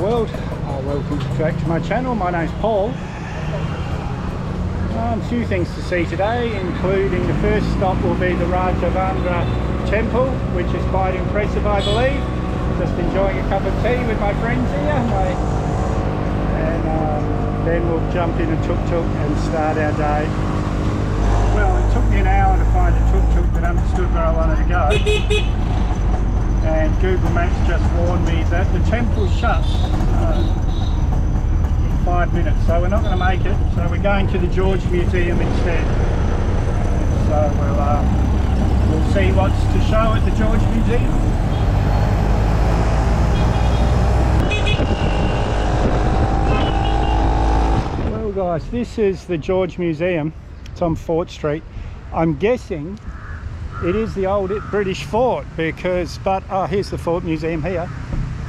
world. Welcome back to my channel. My name's Paul. A few things to see today, including the first stop will be the Rajavandra temple, which is quite impressive, I believe. Just enjoying a cup of tea with my friends here, and then we'll jump in a tuk-tuk and start our day. Well, it took me an hour to find a tuk-tuk that understood where I wanted to go, and Google Maps just warned me that the temple's shut in 5 minutes, so we're not going to make it. So we're going to the George Museum instead. So we'll see what's to show at the George Museum. Well guys, this is the George Museum. It's on Fort Street. I'm guessing it is the old British fort because, here's the Fort Museum here.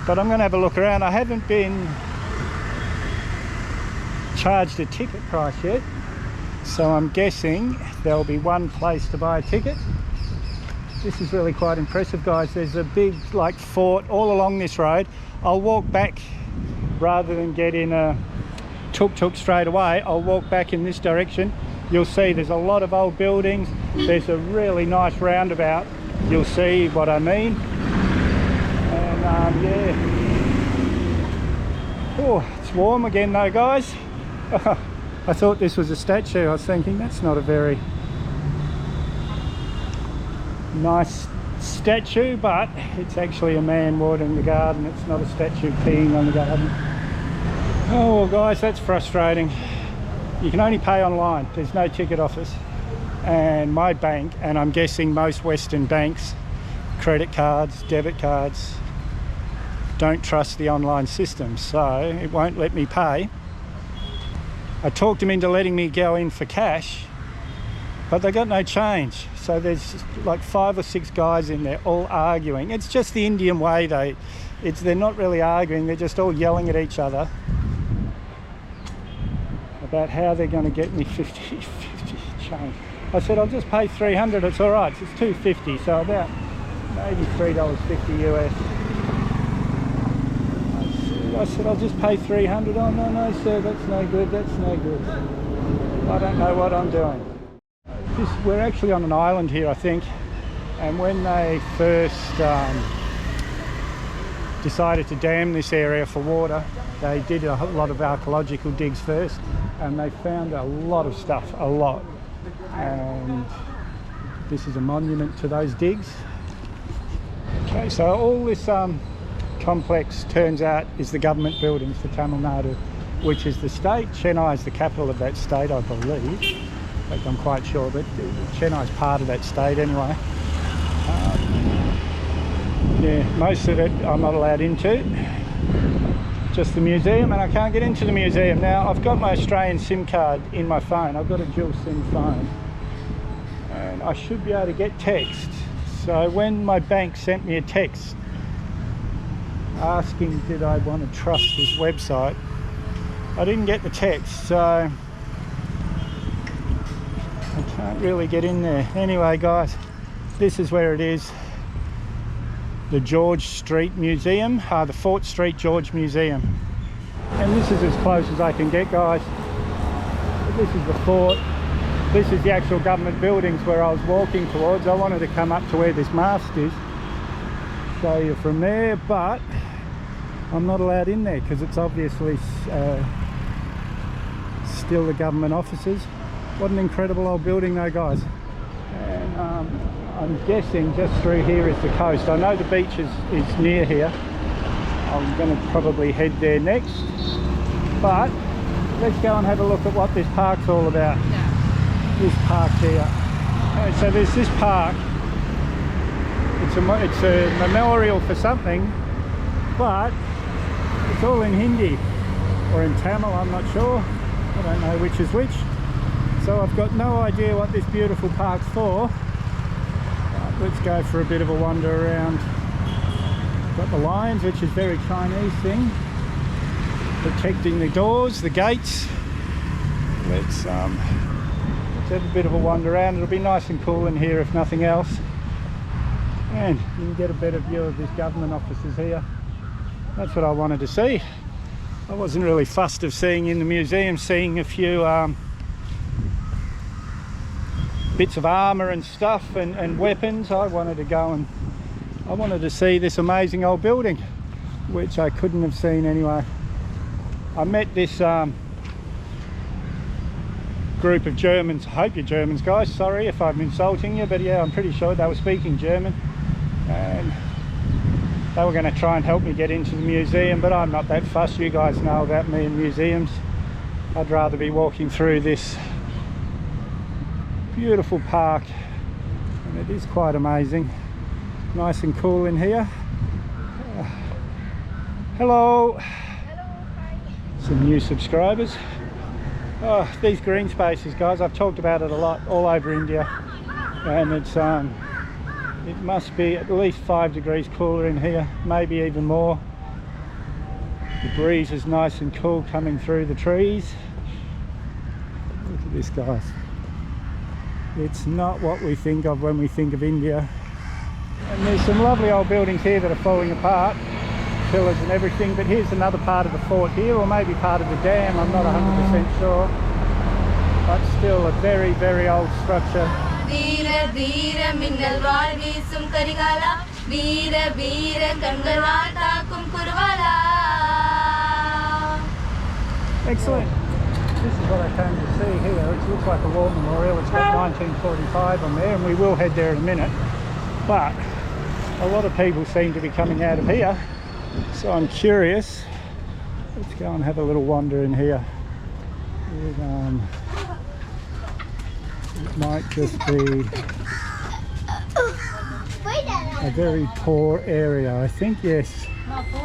But I'm going to have a look around. I haven't been charged a ticket price yet, so I'm guessing there'll be one place to buy a ticket. This is really quite impressive, guys. There's a big fort all along this road. I'll walk back rather than get in a tuk-tuk straight away. I'll walk back in this direction. You'll see there's a lot of old buildings. There's a really nice roundabout. You'll see what I mean. And yeah. Oh, it's warm again though, guys. I thought this was a statue. I was thinking that's not a very nice statue, but it's actually a man watering the garden. It's not a statue peeing on the garden. Oh well, guys, that's frustrating. You can only pay online. There's no ticket office. And my bank, and I'm guessing most Western banks, credit cards, debit cards, don't trust the online system, so it won't let me pay. I talked them into letting me go in for cash, but they got no change. So there's like 5 or 6 guys in there all arguing. It's just the Indian way. They're not really arguing, they're just all yelling at each other about how they're going to get me 50 change. I said, I'll just pay 300, it's all right. It's 250, so about maybe $3.50 US. I said, I'll just pay 300. Oh, no, sir, that's no good, that's no good. I don't know what I'm doing. We're actually on an island here, I think. And when they first decided to dam this area for water, they did a lot of archaeological digs first, and they found a lot of stuff, a lot. And this is a monument to those digs. Okay, so all this complex turns out is the government buildings for Tamil Nadu, which is the state. Chennai is the capital of that state, I believe. In fact, I'm quite sure, but Chennai is part of that state anyway. Yeah, most of it I'm not allowed into. Just the museum, and I can't get into the museum. Now, I've got my Australian SIM card in my phone. I've got a dual SIM phone. And I should be able to get text. So when my bank sent me a text asking did I want to trust this website, I didn't get the text, so I can't really get in there. Anyway, guys, this is where it is. The George Street Museum, the Fort Street George Museum. And this is as close as I can get, guys. This is the fort. This is the actual government buildings where I was walking towards. I wanted to come up to where this mast is, show you from there, but I'm not allowed in there because it's obviously still the government offices. What an incredible old building though, guys. And I'm guessing just through here is the coast. I know the beach is near here. I'm going to probably head there next. But let's go and have a look at what this park's all about. This park here. So there's this park. It's a memorial for something, but it's all in Hindi or in Tamil, I'm not sure. I don't know which is which. So I've got no idea what this beautiful park's for. Let's go for a bit of a wander around. Got the lions, which is very Chinese thing, protecting the doors, the gates. Let's have a bit of a wander around. It'll be nice and cool in here if nothing else. And you can get a better view of these government offices here. That's what I wanted to see. I wasn't really fussed of seeing in the museum, seeing a few bits of armour and stuff and weapons. I wanted to go and I wanted to see this amazing old building, which I couldn't have seen anyway. I met this group of Germans. I hope you're Germans, guys. Sorry if I'm insulting you, but yeah, I'm pretty sure they were speaking German, and they were going to try and help me get into the museum, but I'm not that fussed. You guys know about me and museums. I'd rather be walking through this beautiful park, and it is quite amazing. Nice and cool in here. Hello. Hello, hi. Some new subscribers. Oh, these green spaces, guys, I've talked about it a lot all over India, and it's it must be at least 5 degrees cooler in here, maybe even more. The breeze is nice and cool coming through the trees. Look at this, guys. It's not what we think of when we think of India. And there's some lovely old buildings here that are falling apart, pillars and everything, but here's another part of the fort here, or maybe part of the dam, I'm not 100% sure, but still a very, very old structure. Excellent. This is what I came to see here. It looks like a war memorial. It's got 1945 on there, and we will head there in a minute, but a lot of people seem to be coming out of here, so I'm curious. Let's go and have a little wander in here. It might just be a very poor area, I think. Yes,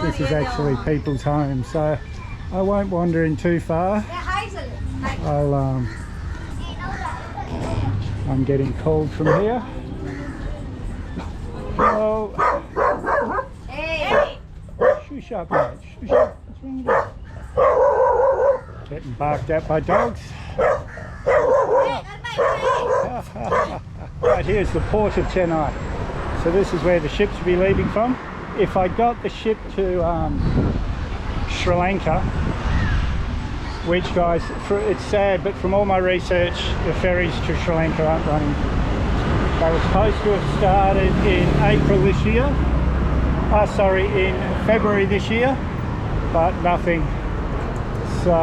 this is actually people's homes, so I won't wander in too far. I'm getting called from here. Hello. Hey. Shush up, mate. Shush up. What's wrong with you? Getting barked at by dogs. Right, here's the port of Chennai. So this is where the ships will be leaving from. If I got the ship to Sri Lanka, which, guys, it's sad, but from all my research, the ferries to Sri Lanka aren't running. They were supposed to have started in April this year. In February this year, but nothing. So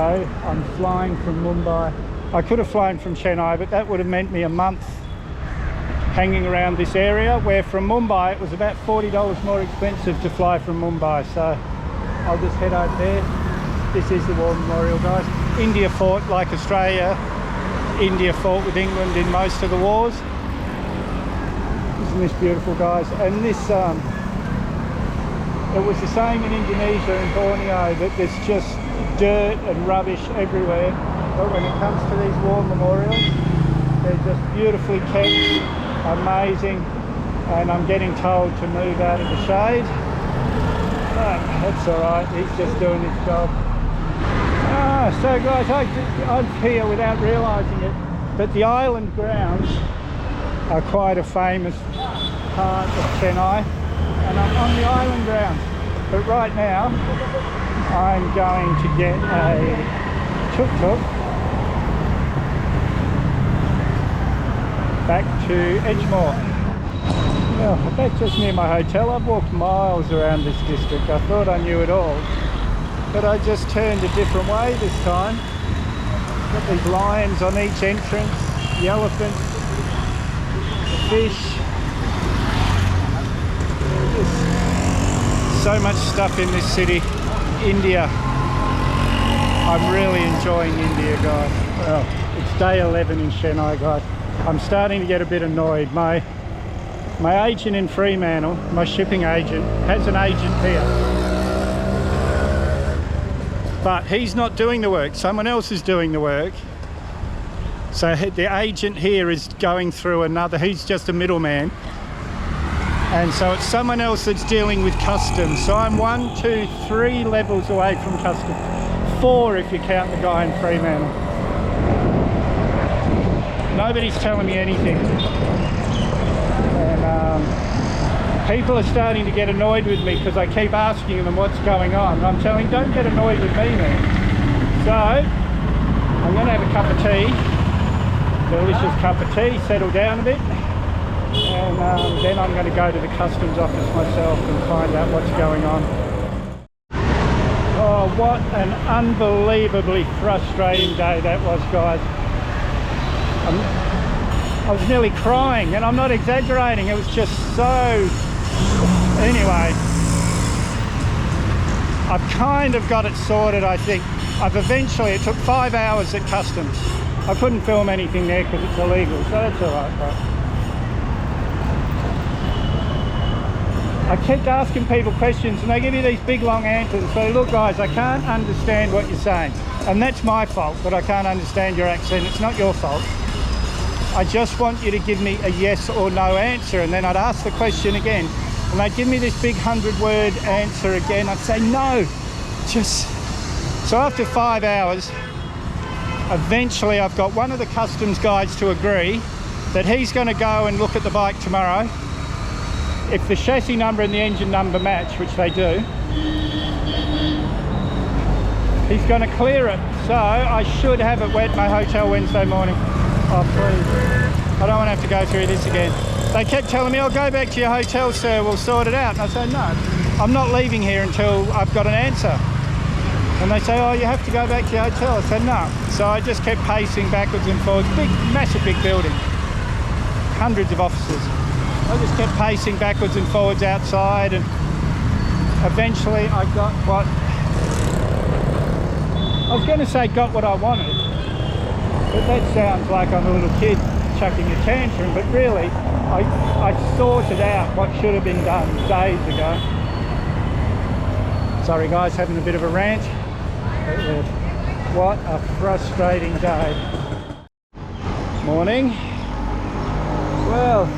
I'm flying from Mumbai. I could have flown from Chennai, but that would have meant me a month hanging around this area, where from Mumbai it was about $40 more expensive to fly from Mumbai. So I'll just head over there. This is the War Memorial, guys. India fought like Australia. India fought with England in most of the wars. Isn't this beautiful, guys? And this, it was the same in Indonesia and Borneo, that there's just dirt and rubbish everywhere. But when it comes to these war memorials, they're just beautifully kept, amazing. And I'm getting told to move out of the shade. But that's all right, he's just doing his job. So guys, I'm here without realising it, but the island grounds are quite a famous part of Chennai, and I'm on the island grounds. But right now, I'm going to get a tuk-tuk back to Edgemore. Well, that's just near my hotel. I've walked miles around this district. I thought I knew it all, but I just turned a different way this time. Got these lions on each entrance, the elephants, the fish. There's so much stuff in this city. India. I'm really enjoying India, guys. Well, it's day 11 in Chennai, guys. I'm starting to get a bit annoyed. My agent in Fremantle, my shipping agent, has an agent here. But he's not doing the work, someone else is doing the work. So the agent here is going through another, he's just a middleman. And so it's someone else that's dealing with customs. So I'm 1, 2, 3 levels away from customs. 4 if you count the guy in Fremantle. Nobody's telling me anything. And People are starting to get annoyed with me because I keep asking them what's going on. And I'm telling them, don't get annoyed with me, man. So, I'm going to have a cup of tea. Delicious cup of tea, settle down a bit. And then I'm going to go to the customs office myself and find out what's going on. Oh, what an unbelievably frustrating day that was, guys. I was nearly crying, and I'm not exaggerating. It was just so... Anyway, I've kind of got it sorted, I think. It took 5 hours at customs. I couldn't film anything there because it's illegal, so that's all right, right? I kept asking people questions and they give you these big long answers and say, look guys, I can't understand what you're saying. And that's my fault that I can't understand your accent. It's not your fault. I just want you to give me a yes or no answer. And then I'd ask the question again and they'd give me this big 100-word answer again. I'd say no, just... So after 5 hours, eventually I've got one of the customs guides to agree that he's going to go and look at the bike tomorrow. If the chassis number and the engine number match, which they do, he's going to clear it. So I should have it wet at my hotel Wednesday morning. Oh please, I don't want to have to go through this again. They kept telling me, I'll go back to your hotel sir, we'll sort it out. And I said, no, I'm not leaving here until I've got an answer. And they say, oh, you have to go back to your hotel. I said, no. So I just kept pacing backwards and forwards. Big, massive big building, hundreds of offices. I just kept pacing backwards and forwards outside, and eventually I got what I was going to say, got what I wanted, but that sounds like I'm a little kid chucking a tantrum, but really I sorted out what should have been done days ago. Sorry guys, having a bit of a rant. What a frustrating day. Morning. Well,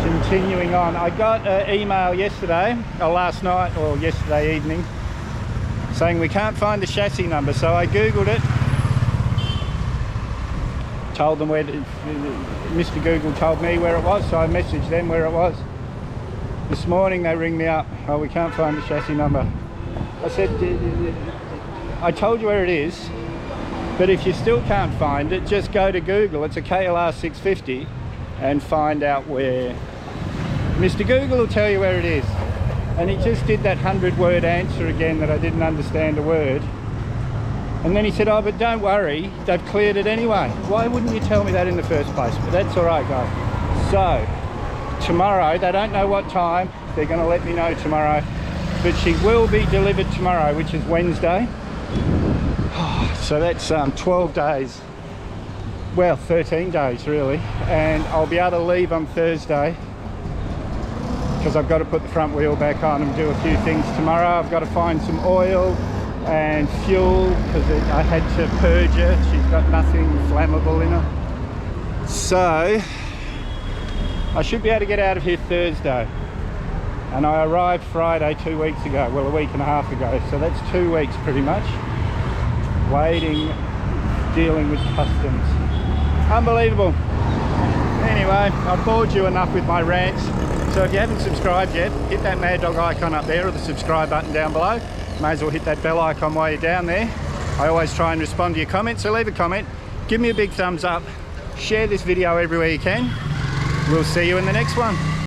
continuing on, I got an email yesterday, or last night, or yesterday evening, saying we can't find the chassis number. So I googled it, told them where, Mr. Google told me where it was, so I messaged them where it was. This morning they ring me up, oh, we can't find the chassis number. I said, I told you where it is, but if you still can't find it, just go to Google. It's a KLR650 and find out where. Mr. Google will tell you where it is. And he just did that 100-word answer again that I didn't understand a word. And then he said, oh, but don't worry, they've cleared it anyway. Why wouldn't you tell me that in the first place? But that's all right, guys. So, tomorrow, they don't know what time. They're going to let me know tomorrow. But she will be delivered tomorrow, which is Wednesday. So that's 12 days. Well, 13 days, really. And I'll be able to leave on Thursday, because I've got to put the front wheel back on and do a few things tomorrow. I've got to find some oil and fuel because I had to purge her. She's got nothing flammable in her. So I should be able to get out of here Thursday. And I arrived Friday 2 weeks ago, well, a week and a half ago. So that's 2 weeks pretty much. Waiting, dealing with customs. Unbelievable. Anyway, I've bored you enough with my rants. So if you haven't subscribed yet, hit that Mad Dog icon up there or the subscribe button down below. May as well hit that bell icon while you're down there. I always try and respond to your comments, so leave a comment. Give me a big thumbs up. Share this video everywhere you can. We'll see you in the next one.